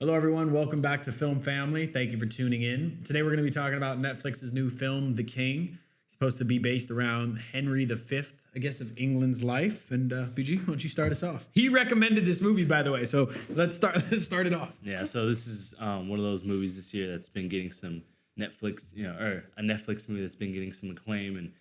Hello, everyone. Welcome back to Film Family. Thank you for tuning in. Today, we're going to be talking about Netflix's new film, The King. It's supposed to be based around Henry V, I guess, of England's life. And BG, why don't you start us off? He recommended this movie, by the way, so let's start it off. Yeah, so this is one of those movies this year that's been getting some Netflix, or a Netflix movie that's been getting some acclaim and,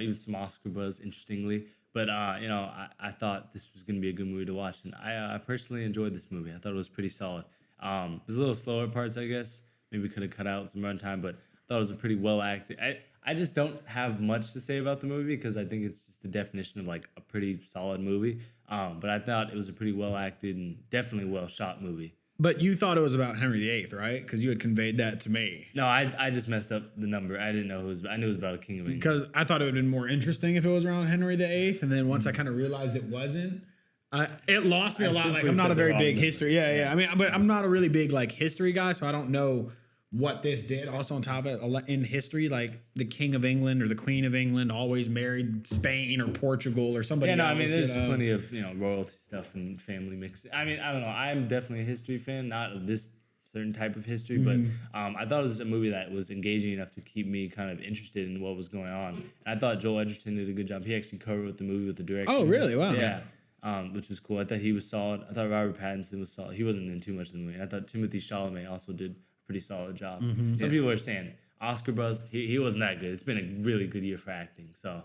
even some Oscar buzz, interestingly. But, I thought this was going to be a good movie to watch, and I personally enjoyed this movie. I thought it was pretty solid. There's a little slower parts, I guess. Maybe could have cut out some runtime, but I thought it was a pretty well acted. I just don't have much to say about the movie because I think it's just the definition of like a pretty solid movie. But I thought it was a pretty well acted and definitely well shot movie. But you thought it was about Henry VIII, right? Because you had conveyed that to me. No, I just messed up the number. I didn't know who it was. I knew it was about a king of England. Because I thought it would have been more interesting if it was around Henry VIII. And then once I kind of realized it wasn't, it lost me a lot. Like, I'm not a very big history. Yeah. I mean, but I'm not a really big like history guy, so I don't know what this did. Also, on top of it, in history, like the King of England or the Queen of England always married Spain or Portugal or somebody. Yeah, no, else, I mean, there's plenty of royalty stuff and family mix. I mean, I don't know. I'm definitely a history fan, not of this certain type of history, but I thought it was a movie that was engaging enough to keep me kind of interested in what was going on. And I thought Joel Edgerton did a good job. He actually co-wrote the movie with the director. Oh, really? Wow. Yeah. Which was cool. I thought he was solid. I thought Robert Pattinson was solid. He wasn't in too much of the movie. And I thought Timothée Chalamet also did a pretty solid job. Some people are saying Oscar buzz. He wasn't that good. It's been a really good year for acting. So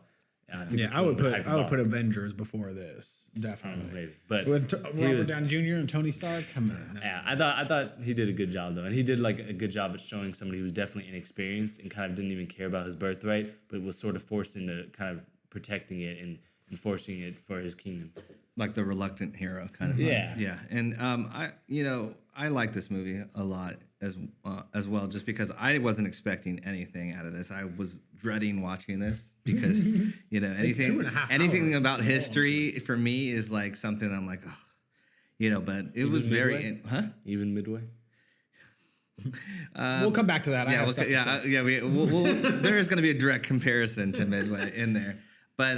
I would put Avengers before this, definitely. Maybe, but with Robert Downey Jr. and Tony Stark, come on. Yeah, I thought he did a good job though, and he did like a good job at showing somebody who was definitely inexperienced and kind of didn't even care about his birthright, but was sort of forced into kind of protecting it and enforcing it for his kingdom. Like the reluctant hero kind of. Yeah. Yeah. And I like this movie a lot as well, just because I wasn't expecting anything out of this. I was dreading watching this because anything about history for me is like something I'm like, but it was very even midway. We'll come back to that. There is going to be a direct comparison to Midway in there. But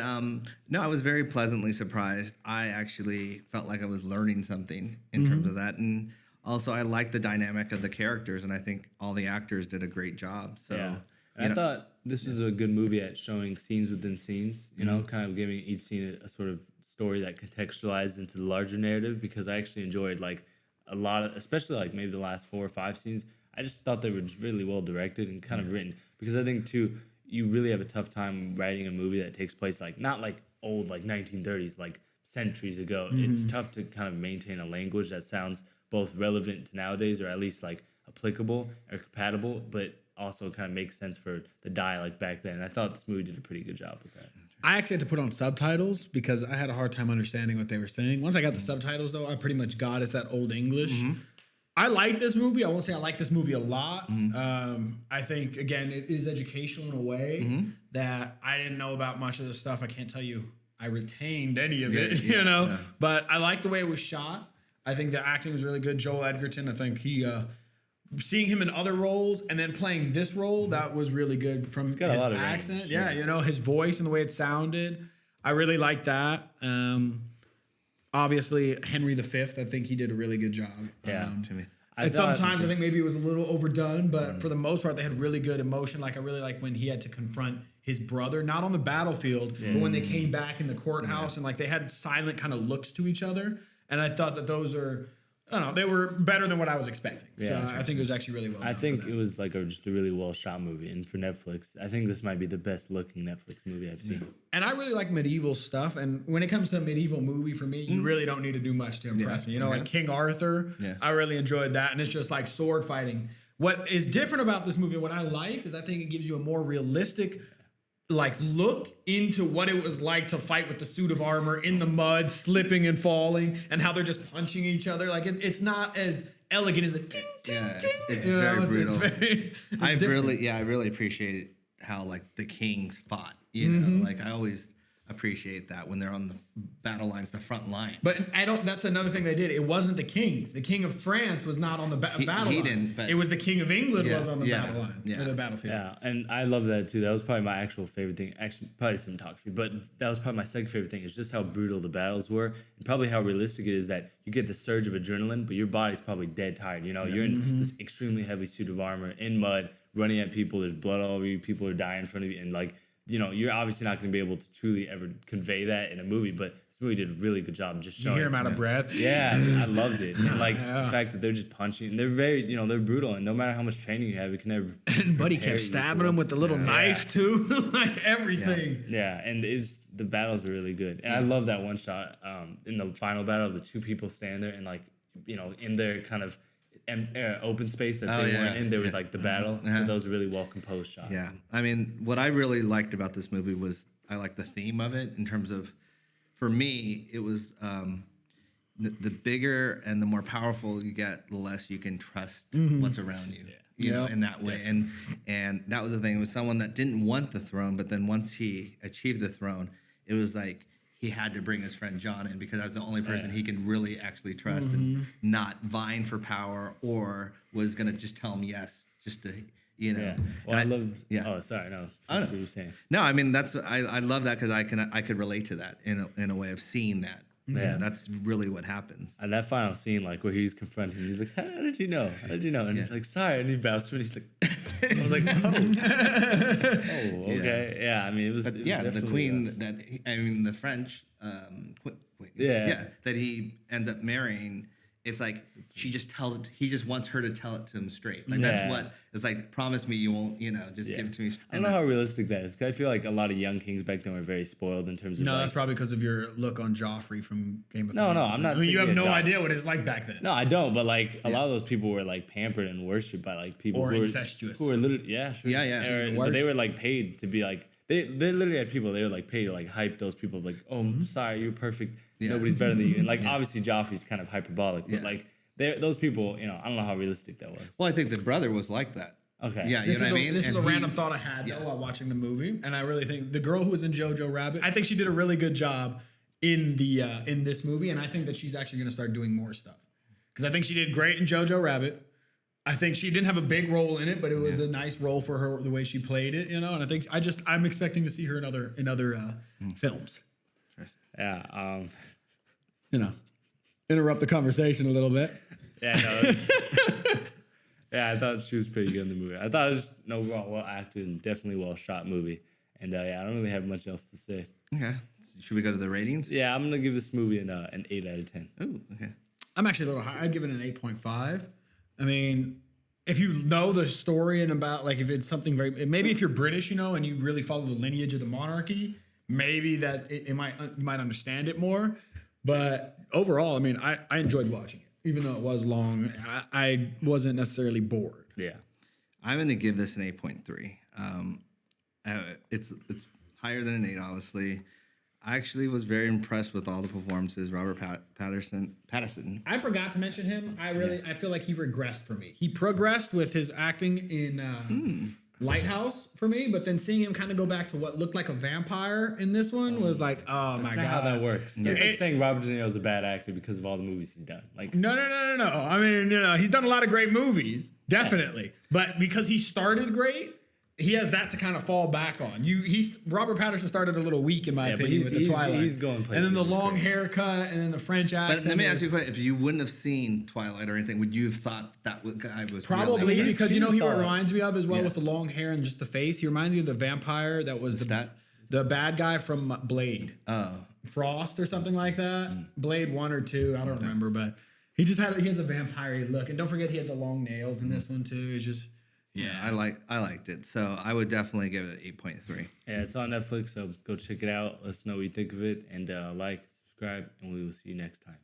no, I was very pleasantly surprised. I actually felt like I was learning something in terms of that. And also, I liked the dynamic of the characters, and I think all the actors did a great job. So, yeah. I thought this was a good movie at showing scenes within scenes, kind of giving each scene a sort of story that contextualized into the larger narrative, because I actually enjoyed like a lot of, especially like maybe the last 4 or 5 scenes. I just thought they were just really well directed and kind of written, because I think too, you really have a tough time writing a movie that takes place like not like old like 1930s, like centuries ago. It's tough to kind of maintain a language that sounds both relevant to nowadays, or at least like applicable or compatible, but also kind of makes sense for the dialect back then. And I thought this movie did a pretty good job with that. I actually had to put on subtitles because I had a hard time understanding what they were saying. Once I got the subtitles, though, I pretty much got it's that old English. I like this movie. I won't say I like this movie a lot. I think, again, it is educational in a way that I didn't know about much of this stuff. I can't tell you I retained any of it, But I like the way it was shot. I think the acting was really good. Joel Edgerton, I think he... seeing him in other roles and then playing this role, that was really good from his accent. Range, yeah, his voice and the way it sounded. I really liked that. Obviously, Henry V, I think he did a really good job. Yeah. Sometimes I think maybe it was a little overdone, but for the most part, they had really good emotion. Like, I really like when he had to confront his brother, not on the battlefield, but when they came back in the courthouse and like they had silent kind of looks to each other. And I thought that those are... I don't know. They were better than what I was expecting. Yeah, so I think it was actually really well done. I think it was like just a really well shot movie. And for Netflix, I think this might be the best looking Netflix movie I've seen. And I really like medieval stuff. And when it comes to a medieval movie, for me, you really don't need to do much to impress me. Like King Arthur, I really enjoyed that. And it's just like sword fighting. What is different about this movie, what I liked, is I think it gives you a more realistic like look into what it was like to fight with the suit of armor in the mud, slipping and falling, and how they're just punching each other. Like it's not as elegant as a ting ting ting. It's very brutal. I really appreciate how like the kings fought. Like I appreciate that when they're on the battle lines, the front line. But I don't. That's another thing they did. It wasn't the kings. The king of France was not on the battle line. Didn't, but it was the king of England was on the battle line, or the battlefield. Yeah, and I love that too. That was probably my actual favorite thing. Actually, probably cinematography, but that was probably my second favorite thing. Is just how brutal the battles were, and probably how realistic it is that you get the surge of adrenaline, but your body's probably dead tired. You know, you're in this extremely heavy suit of armor in mud, running at people. There's blood all over you. People are dying in front of you, and like, you know, you're obviously not going to be able to truly ever convey that in a movie, but this movie did a really good job just showing. You hear him out of breath. Yeah, I loved it. And like the fact that they're just punching, and they're very, you know, they're brutal, and no matter how much training you have, you can never. And Buddy kept stabbing him with the little knife too, like everything. Yeah, and the battles are really good, and I love that one shot in the final battle of the two people standing there, and like, you know, in their kind of open space that they weren't in, there was like the battle. So those really well composed shots. Yeah, I mean, what I really liked about this movie was I like the theme of it in terms of, for me, it was the bigger and the more powerful you get, the less you can trust what's around you. Yeah. You know, in that way, and that was the thing. It was someone that didn't want the throne, but then once he achieved the throne, it was like he had to bring his friend John in because that was the only person he could really actually trust and not vying for power or was gonna just tell him yes just to, you know. Yeah. Well, I love. Yeah. Oh, sorry. No. That's what you're saying. No, I mean I love that because I could relate to that in a way of seeing that. Yeah, you know, that's really what happens. And that final scene, like where he's confronting him, he's like, "How did you know? How did you know?" And he's like, "Sorry," and he bows to it. He's like, "I was like, oh, okay, yeah." I mean, it was. But, the queen the French queen, that he ends up marrying. It's like he just wants her to tell it to him straight. Like that's what it's like. Promise me you won't, you know, just give it to me. I don't know how realistic that is. 'Cause I feel like a lot of young kings back then were very spoiled in terms of. No, that's probably because of your look on Joffrey from Game of Thrones. No, I'm not. I mean, you have no idea what it's like back then. No, I don't. But like a lot of those people were like pampered and worshipped by like people who incestuous. Who were literally but they were like paid to be like they literally had people they were like paid to like hype those people like, oh, I'm sorry, you're perfect. Nobody's better than you. And like obviously Joffrey's kind of hyperbolic, but like. Those people, you know, I don't know how realistic that was. Well, I think the brother was like that. Okay. Yeah, you know what I mean? This is a random thought I had while watching the movie, and I really think the girl who was in Jojo Rabbit, I think she did a really good job in this movie, and I think that she's actually going to start doing more stuff because I think she did great in Jojo Rabbit. I think she didn't have a big role in it, but it was a nice role for her the way she played it, you know. And I think I'm expecting to see her in other films. Yeah. You know. Interrupt the conversation a little bit. Yeah, no. I thought she was pretty good in the movie. I thought it was an overall well acted and definitely well shot movie. And I don't really have much else to say. Okay. Should we go to the ratings? Yeah, I'm gonna give this movie an 8 out of 10. Ooh, okay. I'm actually a little high. I'd give it an 8.5. I mean, if you know the story and about like if it's something maybe if you're British, you know, and you really follow the lineage of the monarchy, maybe that you might understand it more. But overall, I mean, I enjoyed watching it, even though it was long. I wasn't necessarily bored. Yeah, I'm going to give this an 8.3. It's higher than an 8, obviously. I actually was very impressed with all the performances. Robert Pattinson. I forgot to mention him. I feel like he regressed for me. He progressed with his acting in Lighthouse for me, but then seeing him kind of go back to what looked like a vampire in this one was like, oh my god, that's not how that works. It's like saying Robert De Niro is a bad actor because of all the movies he's done. Like, no. I mean, you know, he's done a lot of great movies, definitely, but because he started great, he has that to kind of fall back on. Robert Pattinson started a little weak in my opinion with the Twilight. He's going places. And then the long haircut, and then the French accent. But let me ask you a question: if you wouldn't have seen Twilight or anything, would you have thought that guy was probably really because you know he reminds me of as well with the long hair and just the face. He reminds me of the vampire that was the bad guy from Blade. Frost or something like that. Blade 1 or 2, I don't remember, but he has a vampire look, and don't forget he had the long nails in this one too. It's just. Yeah, I liked it. So I would definitely give it an 8.3. Yeah, it's on Netflix, so go check it out. Let us know what you think of it, and like, subscribe, and we will see you next time.